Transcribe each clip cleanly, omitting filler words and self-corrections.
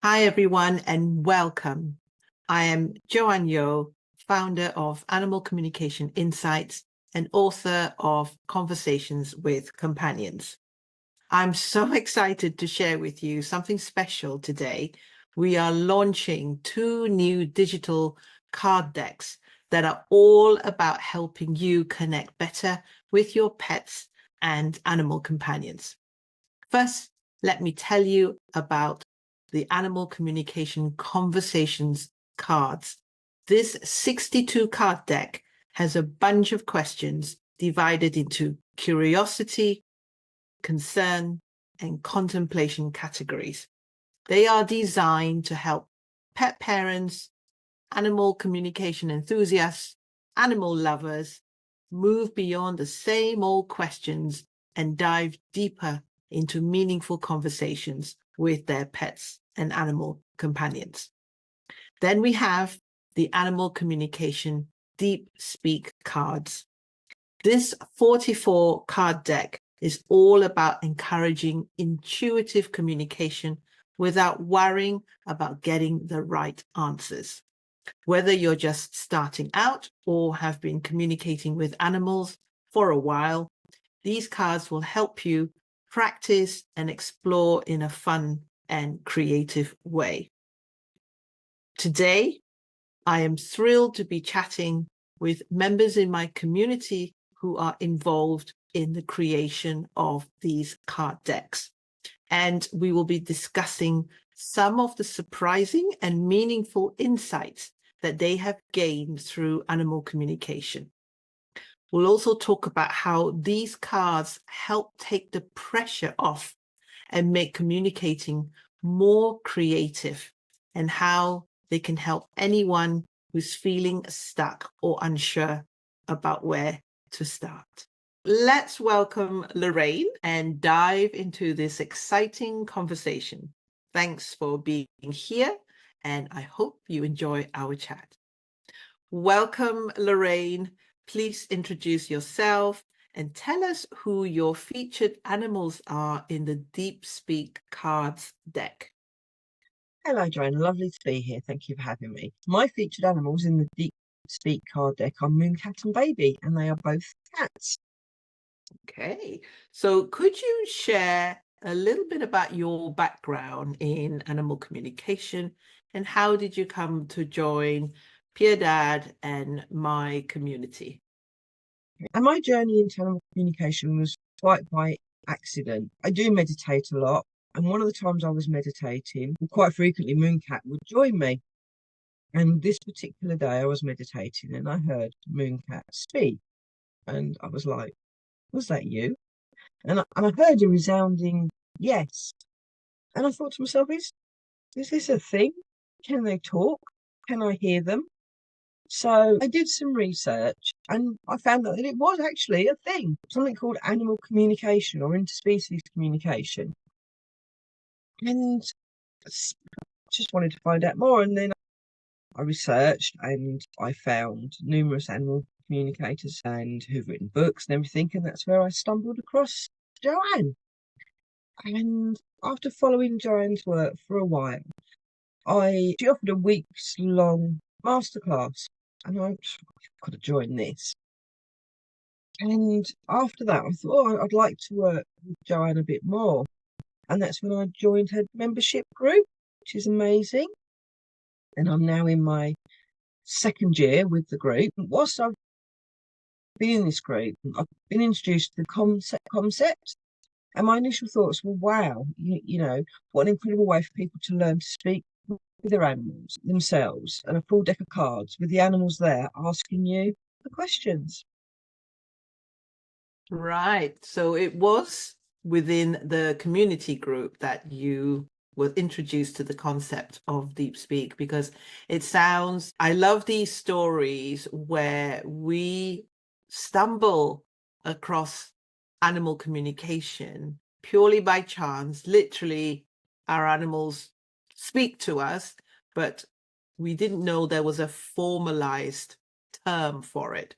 Hi, everyone, and welcome. I am Joanne, founder of Animal Communication Insights and author of Conversations with Companions. I'm so excited to share with you something special today. We are launching 2 new digital card decks that are all about helping you connect better with your pets and animal companions. First, let me tell you about the Animal Communication Conversations cards. This 62 card deck has a bunch of questions divided into curiosity, concern, and contemplation categories. They are designed to help pet parents, animal communication enthusiasts, animal lovers move beyond the same old questions and dive deeper into meaningful conversations with their pets and animal companions. Then we have the Animal Communication Deep Speak cards. This 44 card deck is all about encouraging intuitive communication without worrying about getting the right answers. Whether you're just starting out or have been communicating with animals for a while, these cards will help you practice and explore in a fun and creative way. Today, I am thrilled to be chatting with members in my community who are involved in the creation of these card decks. And we will be discussing some of the surprising and meaningful insights that they have gained through animal communication. We'll also talk about how these cards help take the pressure off and make communicating more creative, and how they can help anyone who's feeling stuck or unsure about where to start. Let's welcome Lorraine and dive into this exciting conversation. Thanks for being here, and I hope you enjoy our chat. Welcome, Lorraine. Please introduce yourself and tell us who your featured animals are in the Deep Speak cards deck. Hello, Joanne. Lovely to be here. Thank you for having me. My featured animals in the Deep Speak card deck are Mooncat and Baby, and they are both cats. Okay, so could you share a little bit about your background in animal communication and how did you come to join Peer Dad and my community? And my journey into animal communication was quite by accident. I do meditate a lot, and one of the times I was meditating, quite frequently Mooncat would join me. And this particular day I was meditating and I heard Mooncat speak. And I was like, was that you? And I heard a resounding yes. And I thought to myself, is this a thing? Can they talk? Can I hear them? So I did some research and I found that it was actually a thing, something called animal communication or interspecies communication. And just wanted to find out more. And then I researched and I found numerous animal communicators and who've written books and everything. And that's where I stumbled across Joanne. And after following Joanne's work for a while, she offered a week's long masterclass, and I've got to join this. And after that, I thought, oh, I'd like to work with Joanne a bit more. And that's when I joined her membership group, which is amazing. And I'm now in my second year with the group. And whilst I've been in this group, I've been introduced to the concept. And my initial thoughts were, wow, you know, what an incredible way for people to learn to speak with their animals themselves, and a full deck of cards with the animals there asking you the questions. Right. So it was within the community group that you were introduced to the concept of Deep Speak, because I love these stories where we stumble across animal communication purely by chance. Literally, our animals speak to us, but we didn't know there was a formalized term for it.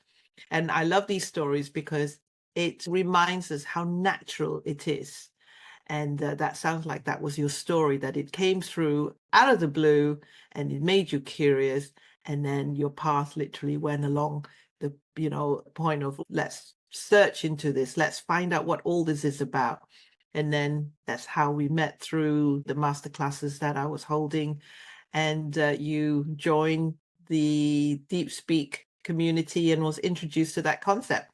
And I love these stories because it reminds us how natural it is. And that sounds like that was your story, that it came through out of the blue and it made you curious. And then your path literally went along the, point of let's search into this. Let's find out what all this is about. And then that's how we met through the master classes that I was holding. And you joined the Deep Speak community and was introduced to that concept.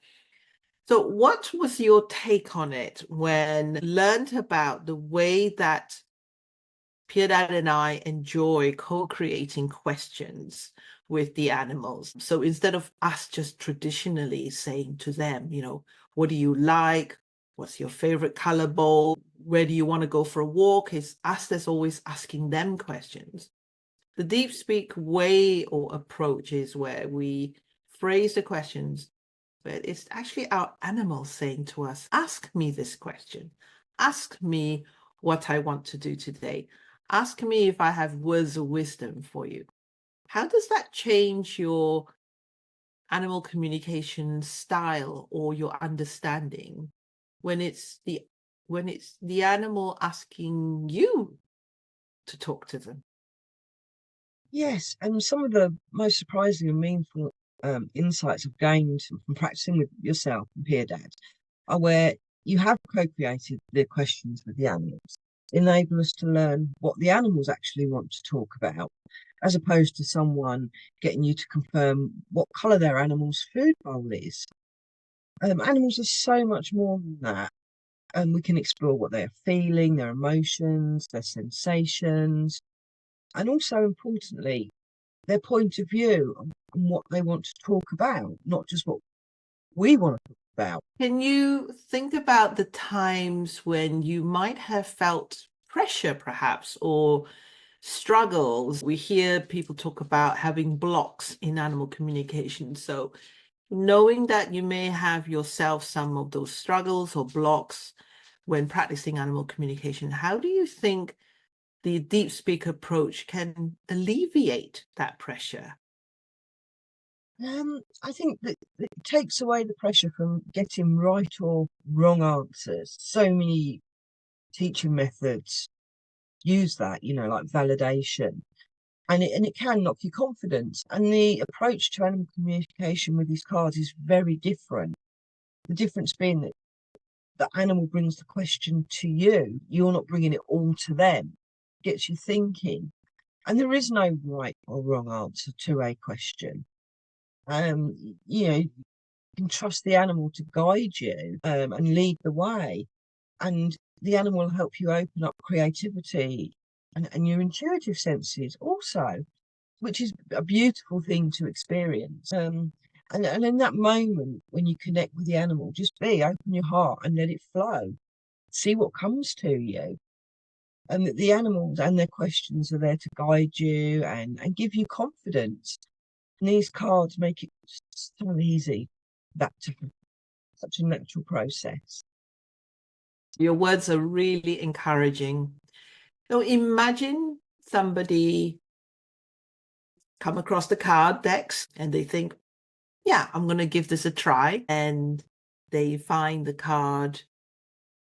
So what was your take on it when learned about the way that Piedad and I enjoy co-creating questions with the animals? So instead of us just traditionally saying to them, what do you like? What's your favorite color bowl? Where do you want to go for a walk? It's us that's always asking them questions. The Deep Speak way or approach is where we phrase the questions, but it's actually our animals saying to us, ask me this question. Ask me what I want to do today. Ask me if I have words of wisdom for you. How does that change your animal communication style or your understanding when it's the animal asking you to talk to them? Yes, and some of the most surprising and meaningful insights I've gained from practicing with yourself and Peer Dad are where you have co-created the questions with the animals, enable us to learn what the animals actually want to talk about, as opposed to someone getting you to confirm what colour their animal's food bowl is. Animals are so much more than that. And we can explore what they are feeling, their emotions, their sensations, and also importantly, their point of view and what they want to talk about, not just what we want to talk about. Can you think about the times when you might have felt pressure, perhaps, or struggles? We hear people talk about having blocks in animal communication. So, knowing that you may have yourself some of those struggles or blocks when practicing animal communication, how do you think the deep speak approach can alleviate that pressure? I think that it takes away the pressure from getting right or wrong answers. So many teaching methods use that, like validation, and it can knock your confidence. And the approach to animal communication with these cards is very different. The difference being that the animal brings the question to you, you're not bringing it all to them. It gets you thinking. And there is no right or wrong answer to a question. You can trust the animal to guide you and lead the way. And the animal will help you open up creativity and your intuitive senses also, which is a beautiful thing to experience. And in that moment, when you connect with the animal, just open your heart and let it flow. See what comes to you. And that the animals and their questions are there to guide you and give you confidence. And these cards make it so easy, that to such a natural process. Your words are really encouraging. So imagine somebody come across the card decks and they think, yeah, I'm going to give this a try. And they find the card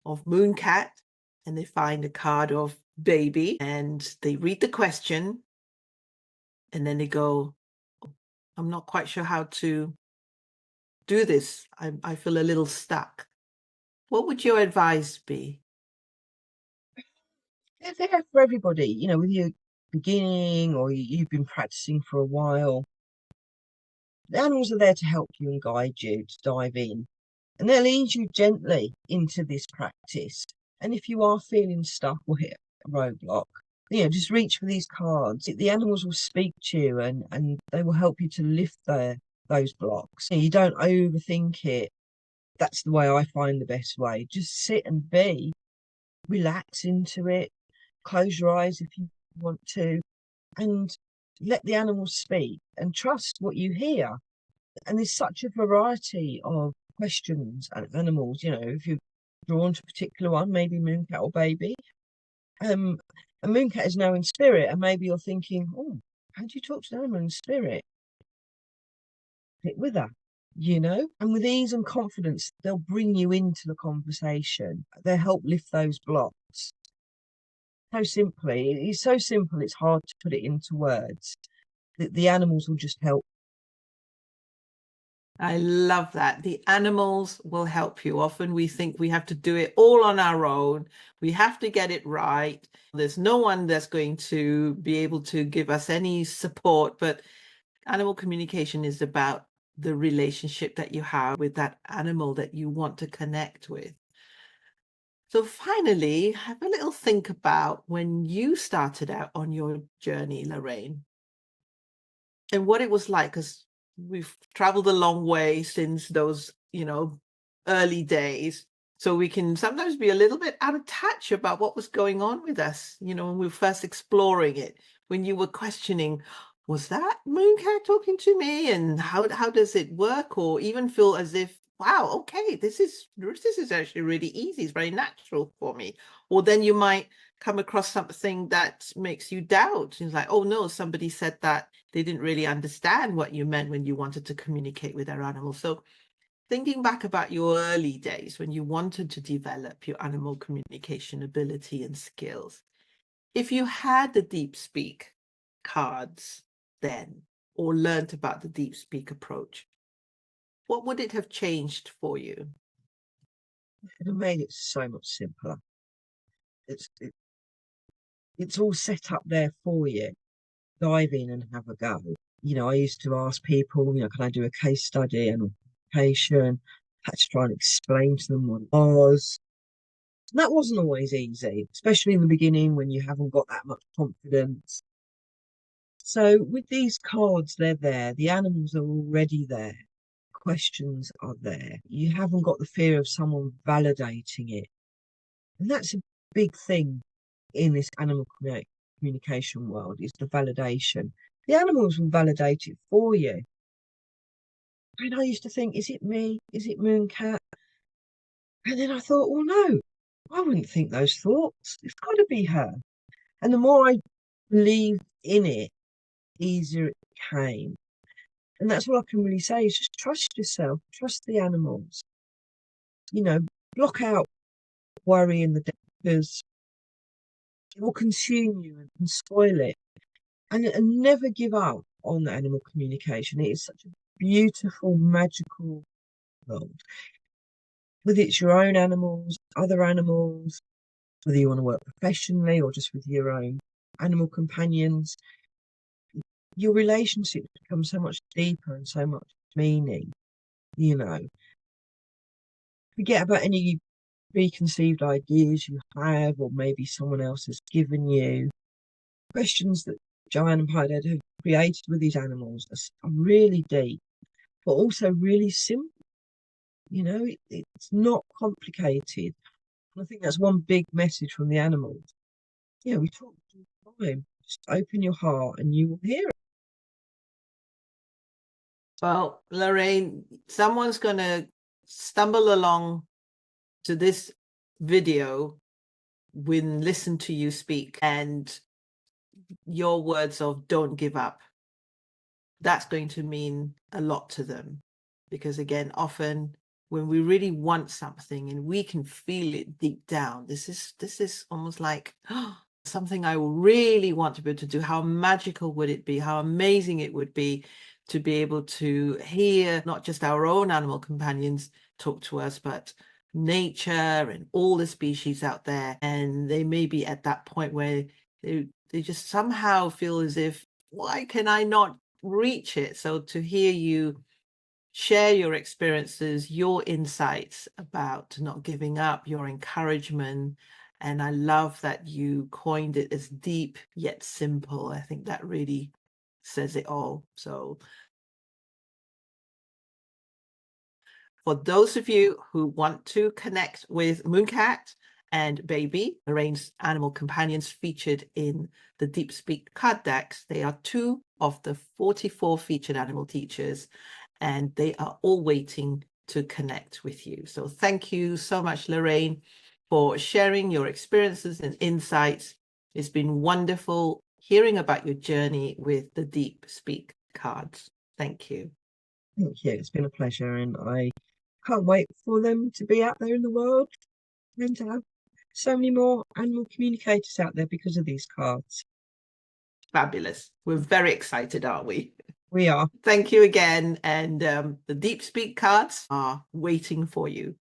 of Mooncat and they find a card of Baby and they read the question and then they go, I'm not quite sure how to do this. I feel a little stuck. What would your advice be? They're there for everybody, with you beginning or you've been practicing for a while. The animals are there to help you and guide you to dive in. And they'll ease you gently into this practice. And if you are feeling stuck or hit a roadblock, just reach for these cards. The animals will speak to you and they will help you to lift those blocks. You don't overthink it. That's the way I find the best way. Just sit and be, relax into it, close your eyes if you want to, and let the animals speak and trust what you hear. And there's such a variety of questions and animals, if you're drawn to a particular one, maybe Mooncat or Baby. And Mooncat is now in spirit, and maybe you're thinking, oh, how do you talk to an animal in spirit? Sit with her. and with ease and confidence, they'll bring you into the conversation. They'll help lift those blocks. It's so simple, it's hard to put it into words. The animals will just help. I love that. The animals will help you. Often we think we have to do it all on our own. We have to get it right. There's no one that's going to be able to give us any support, but animal communication is about the relationship that you have with that animal that you want to connect with. So finally, have a little think about when you started out on your journey, Lorraine, and what it was like, because we've traveled a long way since those, early days. So we can sometimes be a little bit out of touch about what was going on with us, when we were first exploring it, when you were questioning, was that Mooncat talking to me? And how does it work? Or even feel as if, wow, okay, this is actually really easy. It's very natural for me. Or then you might come across something that makes you doubt. It's like, oh no, somebody said that they didn't really understand what you meant when you wanted to communicate with their animal. So thinking back about your early days when you wanted to develop your animal communication ability and skills, if you had the deep speak cards then, or learnt about the deep speak approach, what would it have changed for you? It have made it so much simpler. It's it, it's all set up there for you. Dive in and have a go. I used to ask people, can I do a case study and patient? Had to try and explain to them what it was. And that wasn't always easy, especially in the beginning when you haven't got that much confidence. So with these cards, they're there. The animals are already there. Questions are there. You haven't got the fear of someone validating it. And that's a big thing in this communication world, is the validation. The animals will validate it for you. And I used to think, is it me? Is it Mooncat? And then I thought, well, no, I wouldn't think those thoughts. It's got to be her. And the more I believed in it, easier it became. And that's what I can really say is just trust yourself, trust the animals. Block out worry in the day because it will consume you and spoil it. And never give up on animal communication. It is such a beautiful, magical world. Whether it's your own animals, other animals, whether you want to work professionally or just with your own animal companions, your relationships become so much deeper and so much meaning. Forget about any preconceived ideas you have, or maybe someone else has given you. Questions that Joanne and Lorraine have created with these animals are really deep, but also really simple. It's not complicated. And I think that's one big message from the animals. We talk all the time. Just open your heart and you will hear it. Well, Lorraine, someone's going to stumble along to this video when listen to you speak and your words of don't give up. That's going to mean a lot to them, because again, often when we really want something and we can feel it deep down, this is almost like something I really want to be able to do. How magical would it be? How amazing it would be to be able to hear not just our own animal companions talk to us, but nature and all the species out there. And they may be at that point where they just somehow feel as if, why can I not reach it? So to hear you share your experiences, your insights about not giving up, your encouragement, and I love that you coined it as deep yet simple. I think that really says it all. So for those of you who want to connect with Mooncat and Baby, Lorraine's animal companions featured in the Deep Speak card decks, they are 2 of the 44 featured animal teachers, and they are all waiting to connect with you. So thank you so much, Lorraine, for sharing your experiences and insights. It's been wonderful hearing about your journey with the Deep Speak cards. Thank you. Thank you. It's been a pleasure, and I can't wait for them to be out there in the world and to have so many more animal communicators out there because of these cards. Fabulous. We're very excited, aren't we? We are. Thank you again. And the Deep Speak cards are waiting for you.